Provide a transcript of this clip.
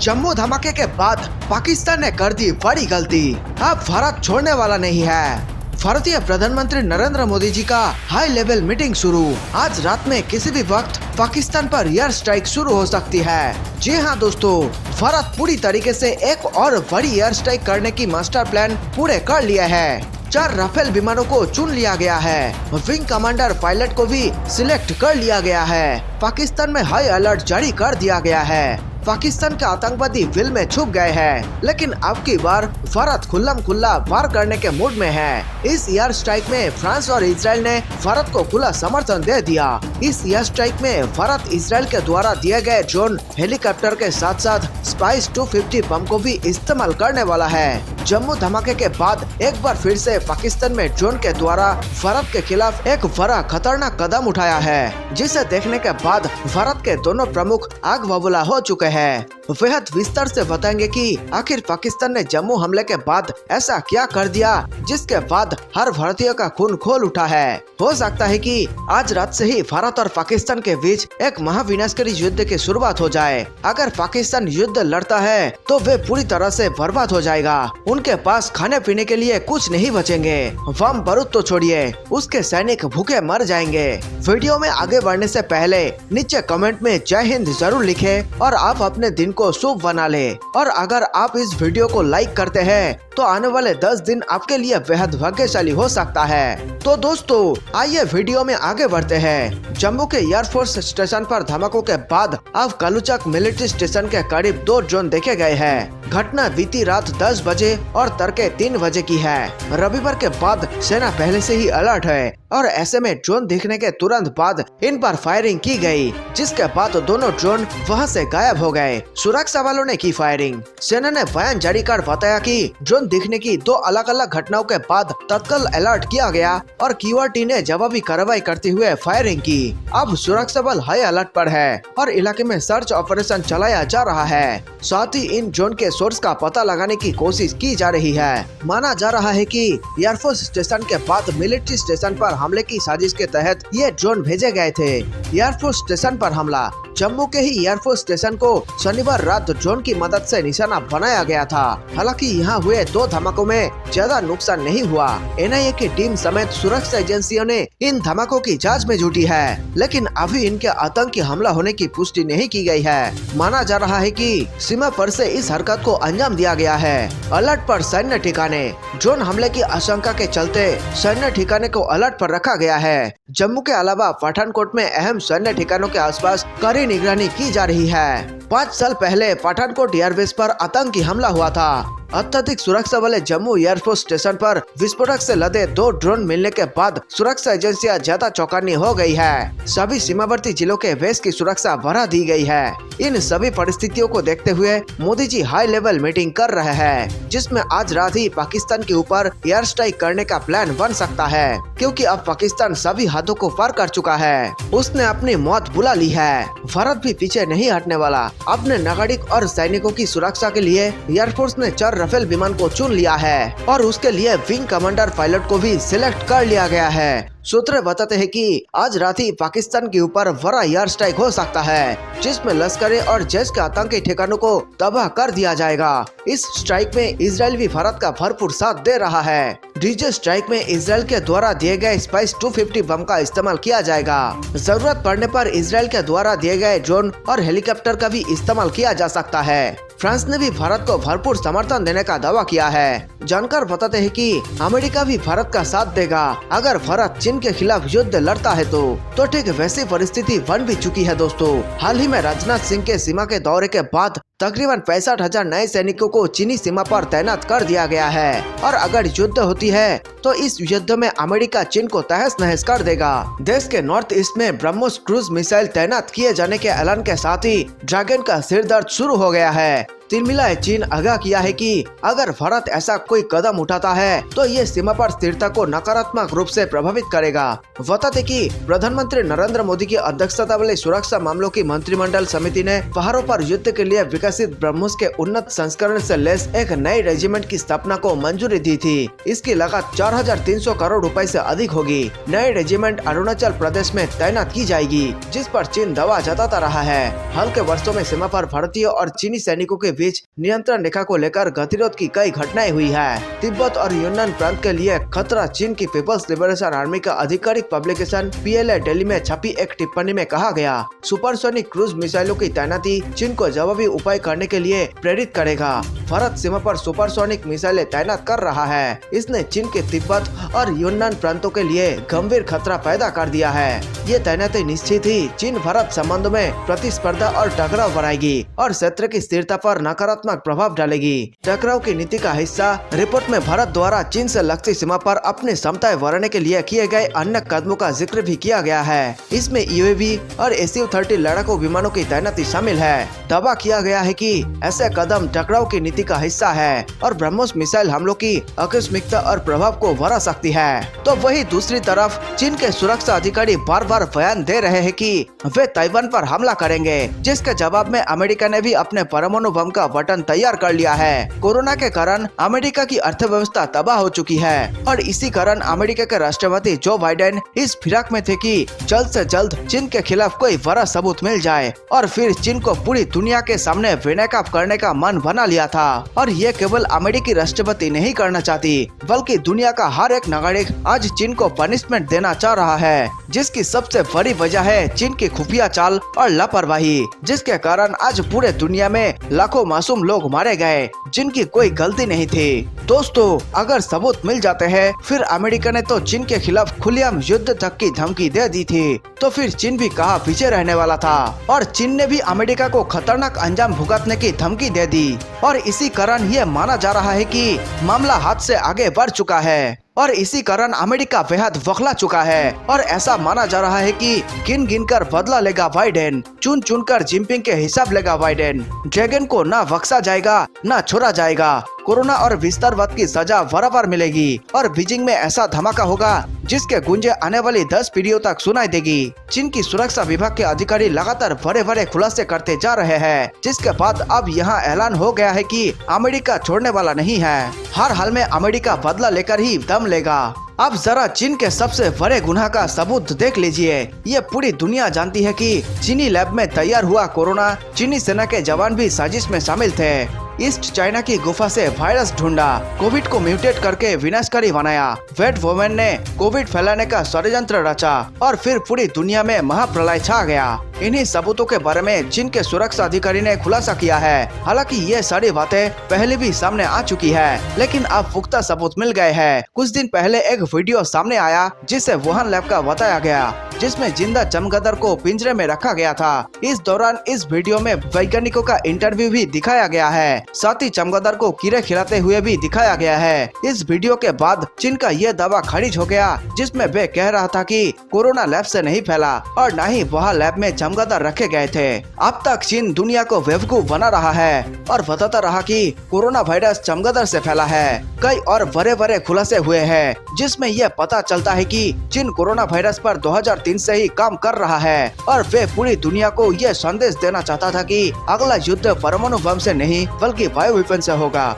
जम्मू धमाके के बाद पाकिस्तान ने कर दी बड़ी गलती। अब भारत छोड़ने वाला नहीं है। भारतीय प्रधानमंत्री नरेंद्र मोदी जी का हाई लेवल मीटिंग शुरू। आज रात में किसी भी वक्त पाकिस्तान पर एयर स्ट्राइक शुरू हो सकती है। जी हाँ दोस्तों, भारत पूरी तरीके से एक और बड़ी एयर स्ट्राइक करने की मास्टर प्लान पूरे कर लिया है। 4 राफेल विमानों को चुन लिया गया है। विंग कमांडर पायलट को भी सिलेक्ट कर लिया गया है। पाकिस्तान में हाई अलर्ट जारी कर दिया गया है। पाकिस्तान के आतंकवादी विल में छुप गए हैं, लेकिन अब की बार भारत खुल्लम खुल्ला वार करने के मूड में है। इस एयर स्ट्राइक में फ्रांस और इजराइल ने भारत को खुला समर्थन दे दिया। इस एयर स्ट्राइक में भारत इजराइल के द्वारा दिए गए ड्रोन, हेलीकॉप्टर के साथ साथ स्पाइस 250 बम को भी इस्तेमाल करने वाला है। जम्मू धमाके के बाद एक बार फिर से पाकिस्तान में ड्रोन के द्वारा भारत के खिलाफ एक बड़ा खतरनाक कदम उठाया है, जिसे देखने के बाद भारत के दोनों प्रमुख आग बबूला हो चुके हैं। बेहद विस्तार से बताएंगे कि आखिर पाकिस्तान ने जम्मू हमले के बाद ऐसा क्या कर दिया जिसके बाद हर भारतीय का खून खोल उठा है। हो सकता है कि आज रात से ही भारत और पाकिस्तान के बीच एक महाविनाशकारी युद्ध की शुरुआत हो जाए। अगर पाकिस्तान युद्ध लड़ता है तो वे पूरी तरह से बर्बाद हो जाएगा। उनके पास खाने पीने के लिए कुछ नहीं बचेंगे। बम बारूद तो छोड़िए, उसके सैनिक भूखे मर जाएंगे। वीडियो में आगे बढ़ने से पहले नीचे कमेंट में जय हिंद जरूर लिखें और आप अपने दिन को शुभ बना ले। और अगर आप इस वीडियो को लाइक करते हैं तो आने वाले 10 दिन आपके लिए बेहद भाग्यशाली हो सकता है। तो दोस्तों आइए वीडियो में आगे बढ़ते हैं। जम्मू के एयरफोर्स स्टेशन पर धमाकों के बाद अब कलुचक मिलिट्री स्टेशन के करीब 2 ड्रोन देखे गए हैं। घटना बीती रात 10 बजे और तड़के 3 बजे की है। रविवार के बाद सेना पहले से ही अलर्ट है और ऐसे में ड्रोन दिखने के तुरंत बाद इन पर फायरिंग की गई, जिसके बाद दोनों ड्रोन वहां से गायब हो गए। सुरक्षा वालों ने की फायरिंग। सेना ने बयान जारी कर बताया कि ड्रोन दिखने की 2 अलग अलग घटनाओं के बाद तत्काल अलर्ट किया गया और QRT ने जवाबी कार्रवाई करते हुए फायरिंग की। अब सुरक्षा बल हाई अलर्ट पर है और इलाके में सर्च ऑपरेशन चलाया जा रहा है। साथ ही इन ड्रोन के सोर्स का पता लगाने की कोशिश की जा रही है। माना जा रहा है कि एयरफोर्स स्टेशन के बाद मिलिट्री स्टेशन पर हमले की साजिश के तहत ये ड्रोन भेजे गए थे। एयरफोर्स स्टेशन पर हमला। जम्मू के ही एयरफोर्स स्टेशन को शनिवार रात ड्रोन की मदद से निशाना बनाया गया था। हालांकि यहाँ हुए 2 धमाकों में ज्यादा नुकसान नहीं हुआ। NIA की टीम समेत सुरक्षा एजेंसियों ने इन धमाकों की जांच में जुटी है, लेकिन अभी इनके आतंकी हमला होने की पुष्टि नहीं की गई है। माना जा रहा है कि सीमा पर से इस हरकत को अंजाम दिया गया है। अलर्ट पर सैन्य ठिकाने। ड्रोन हमले की आशंका के चलते सैन्य ठिकाने को अलर्ट पर रखा गया है। जम्मू के अलावा पठानकोट में अहम सैन्य ठिकानों के आसपास कड़ी निगरानी की जा रही है। 5 साल पहले पठानकोट एयरबेस पर आतंकी हमला हुआ था। अत्यधिक सुरक्षा वाले जम्मू एयरफोर्स स्टेशन पर विस्फोटक से लदे 2 ड्रोन मिलने के बाद सुरक्षा एजेंसियां ज्यादा चौकन्नी हो गई है। सभी सीमावर्ती जिलों के बेस की सुरक्षा बढ़ा दी गई है। इन सभी परिस्थितियों को देखते हुए Modi ji high level meeting कर रहे हैं, जिसमें आज रात ही पाकिस्तान के ऊपर एयर स्ट्राइक करने का प्लान बन सकता है, क्योंकि अब पाकिस्तान सभी हदों को पार कर चुका है। उसने अपनी मौत बुला ली है। भारत भी पीछे नहीं हटने वाला। अपने नागरिक और सैनिकों की सुरक्षा के लिए एयरफोर्स ने 4 राफेल विमान को चुन लिया है और उसके लिए विंग कमांडर पायलट को भी सिलेक्ट कर लिया गया है। सूत्र बताते हैं कि आज रात ही पाकिस्तान के ऊपर बड़ा एयर स्ट्राइक हो सकता है, जिसमें लश्कर और जैश के आतंकी ठिकानों को तबाह कर दिया जाएगा। इस स्ट्राइक में इजराइल भी भारत का भरपूर साथ दे रहा है। डीजे स्ट्राइक में इजराइल के द्वारा दिए गए स्पाइस 250 बम का इस्तेमाल किया जाएगा। जरूरत पड़ने पर इजराइल के द्वारा दिए गए ड्रोन और हेलीकॉप्टर का भी इस्तेमाल किया जा सकता है। फ्रांस ने भी भारत को भरपूर समर्थन देने का दावा किया है। जानकार बताते हैं कि अमेरिका भी भारत का साथ देगा अगर भारत चीन के खिलाफ युद्ध लड़ता है तो ठीक वैसी परिस्थिति बन भी चुकी है दोस्तों। हाल ही में राजनाथ सिंह के सीमा के दौरे के बाद तकरीबन 65,000 नए सैनिकों को चीनी सीमा पर तैनात कर दिया गया है और अगर युद्ध होती है तो इस युद्ध में अमेरिका चीन को तहस नहस कर देगा। देश के नॉर्थ ईस्ट में ब्रह्मोस क्रूज मिसाइल तैनात किए जाने के ऐलान के साथ ही ड्रैगन का सिरदर्द शुरू हो गया है। तिलमिलाए चीन आगाह किया है कि अगर भारत ऐसा कोई कदम उठाता है तो ये सीमा पर स्थिरता को नकारात्मक रूप से प्रभावित करेगा। बता दें कि प्रधानमंत्री नरेंद्र मोदी की अध्यक्षता वाली सुरक्षा मामलों की मंत्रिमंडल समिति ने पहाड़ों पर युद्ध के लिए विकसित ब्रह्मोस के उन्नत संस्करण से लैस एक नए रेजिमेंट की स्थापना को मंजूरी दी थी। इसकी लागत 4,300 करोड़ रुपए से अधिक होगी। नए रेजिमेंट अरुणाचल प्रदेश में तैनात की जाएगी, जिस पर चीन दावा जताता रहा है। हाल के वर्षों में सीमा पर भारतीय और चीनी सैनिकों के बीच नियंत्रण रेखा को लेकर गतिरोध की कई घटनाएं हुई है। तिब्बत और यूनान प्रांत के लिए खतरा। चीन की पीपल्स लिबरेशन आर्मी का आधिकारिक पब्लिकेशन PLA दिल्ली में छपी एक टिप्पणी में कहा गया, सुपरसोनिक क्रूज मिसाइलों की तैनाती चीन को जवाबी उपाय करने के लिए प्रेरित करेगा। भारत सीमा पर सुपरसोनिक मिसाइलें तैनात कर रहा है। इसने चीन के तिब्बत और यूनान प्रांतों के लिए गंभीर खतरा पैदा कर दिया है। ये तैनाती निश्चित ही चीन भारत संबंधों में प्रतिस्पर्धा और टकराव बढ़ाएगी और क्षेत्र की स्थिरता पर नकारात्मक प्रभाव डालेगी। टकराव की नीति का हिस्सा रिपोर्ट में भारत द्वारा चीन से लगती सीमा पर अपनी क्षमताएं बढ़ाने के लिए किए गए अन्य कदमों का जिक्र भी किया गया है। इसमें UAV और Su-30 लड़ाकू विमानों की तैनाती शामिल है। दावा किया गया है कि ऐसे कदम टकराव की नीति का हिस्सा है और ब्रह्मोस मिसाइल हमलों की आकस्मिकता और प्रभाव को बढ़ा सकती है। तो वही दूसरी तरफ चीन के सुरक्षा अधिकारी बार बार बयान दे रहे हैं कि वे ताइवान पर हमला करेंगे, जिसके जवाब में अमेरिका ने भी अपने परमाणु बम का बटन तैयार कर लिया है। कोरोना के कारण अमेरिका की अर्थव्यवस्था तबाह हो चुकी है और इसी कारण अमेरिका के राष्ट्रपति जो बाइडेन इस फिराक में थे कि जल्द से जल्द चीन के खिलाफ कोई बड़ा सबूत मिल जाए और फिर चीन को पूरी दुनिया के सामने बेनकाब करने का मन बना लिया था। और ये केवल अमेरिकी राष्ट्रपति नहीं करना चाहती, बल्कि दुनिया का हर एक नागरिक आज चीन को पनिशमेंट देना चाह रहा है, जिसकी सबसे बड़ी वजह है चीन की खुफिया चाल और लापरवाही, जिसके कारण आज पूरे दुनिया में लाखों मासूम लोग मारे गए जिनकी कोई गलती नहीं थी। दोस्तों, अगर सबूत मिल जाते हैं, फिर अमेरिका ने तो चीन के खिलाफ खुलेआम युद्ध तक की धमकी दे दी थी, तो फिर चीन भी कहाँ पीछे रहने वाला था। और चीन ने भी अमेरिका को खतरनाक अंजाम भुगतने की धमकी दे दी और इसी कारण ये माना जा रहा है कि मामला हाथ से आगे बढ़ चुका है और इसी कारण अमेरिका बेहद बौखला चुका है। और ऐसा माना जा रहा है कि गिन गिन कर बदला लेगा बाइडेन, चुन चुन कर जिनपिंग के हिसाब लेगा बाइडेन। ड्रैगन को ना बख्शा जाएगा ना छोड़ा जाएगा। कोरोना और विस्तारवाद की सजा बराबर मिलेगी और बीजिंग में ऐसा धमाका होगा जिसके गूंजे आने वाली 10 पीढ़ियों तक सुनाई देगी। चीन की सुरक्षा विभाग के अधिकारी लगातार बड़े बड़े खुलासे करते जा रहे हैं, जिसके बाद अब यहाँ ऐलान हो गया है कि अमेरिका छोड़ने वाला नहीं है। हर हाल में अमेरिका बदला लेकर ही दम लेगा। अब जरा चीन के सबसे बड़े गुनाह का सबूत देख लीजिए। ये पूरी दुनिया जानती है कि चीनी लैब में तैयार हुआ कोरोना, चीनी सेना के जवान भी साजिश में शामिल थे। ईस्ट चाइना की गुफा से वायरस ढूंढा, कोविड को म्यूटेट करके विनाशकारी बनाया, वेट वुमेन ने कोविड फैलाने का षड्यंत्र रचा और फिर पूरी दुनिया में महाप्रलय छा गया। इन्हीं सबूतों के बारे में चीन के सुरक्षा अधिकारी ने खुलासा किया है। हालांकि ये सारी बातें पहले भी सामने आ चुकी है, लेकिन अब पुख्ता सबूत मिल गए हैं। कुछ दिन पहले एक वीडियो सामने आया जिसे वुहान लैब का बताया गया, जिसमें जिंदा चमगादड़ को पिंजरे में रखा गया था। इस दौरान इस वीडियो में वैज्ञानिकों का इंटरव्यू भी दिखाया गया है, साथ ही चमगादड़ को कीड़े खिलाते हुए भी दिखाया गया है। इस वीडियो के बाद चीन का ये दावा खारिज हो गया, जिसमें वे कह रहा था कि कोरोना लैब से नहीं फैला और न ही वहाँ लैब में चमगादड़ रखे गए थे। अब तक चीन दुनिया को बेवकूफ बना रहा है और बताता रहा कि कोरोना वायरस चमगादड़ से फैला है। कई और बड़े बड़े खुलासे हुए हैं, जिसमें यह पता चलता है कि चीन कोरोना वायरस पर 2003 से ही काम कर रहा है और वे पूरी दुनिया को यह संदेश देना चाहता था कि अगला युद्ध परमाणु बम से नहीं बल्कि बायो वेपन से होगा।